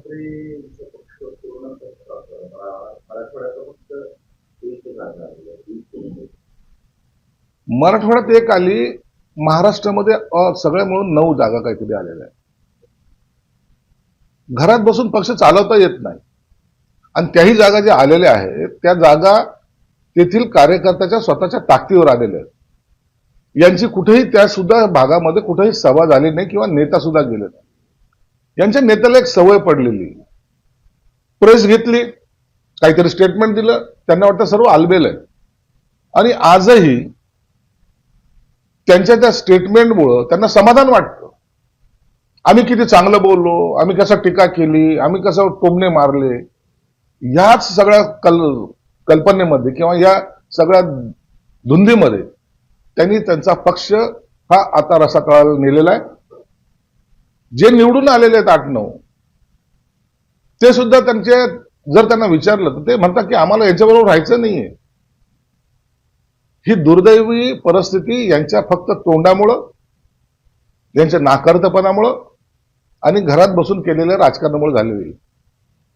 ठाकरेंचा पक्ष पूर्ण मराठवाड्याचा फक्त एक जागा आहे. मराठवाड्यात एक आली, महाराष्ट्रामध्ये सगळ्या मिळून 9 जागा काहीतरी आलेल्या आहेत. घरात बसून पक्ष चालवता येत नाही. आणि त्याही जागा ज्या आलेल्या आहेत त्या जागा तेथील कार्यकर्त्याच्या स्वतःच्या ताकदीवर आलेल्या आहेत. यांची कुठेही त्या सुद्धा भागामध्ये कुठेही सभा झाली नाही किंवा नेता सुद्धा गेले नाही. यांच्या नेत्याला एक सवय पडलेली, प्रेस घेतली, काहीतरी स्टेटमेंट दिलं, त्यांना वाटतं सर्व आलबेल आहे. आणि आजही त्यांच्या त्या स्टेटमेंटमुळं त्यांना समाधान वाटतं. आम्ही किती चांगलं बोललो, आम्ही कसं टीका केली, आम्ही कसं टोमणे मारले, याच सगळ्या कल्पनेमध्ये किंवा या सगळ्या धुंदीमध्ये त्यांनी त्यांचा पक्ष हा आता रसातळाला नेलेला आहे. जे निवडून आलेले आहेत 8-9 ते सुद्धा त्यांचे जर त्यांना विचारलं तर ते म्हणतात की आम्हाला यांच्याबरोबर राहायचं नाहीये. ही दुर्दैवी परिस्थिती यांच्या फक्त तोंडामुळं, यांच्या नाकर्तेपणामुळं आणि घरात बसून केलेल्या राजकारणामुळे झालेली आहे.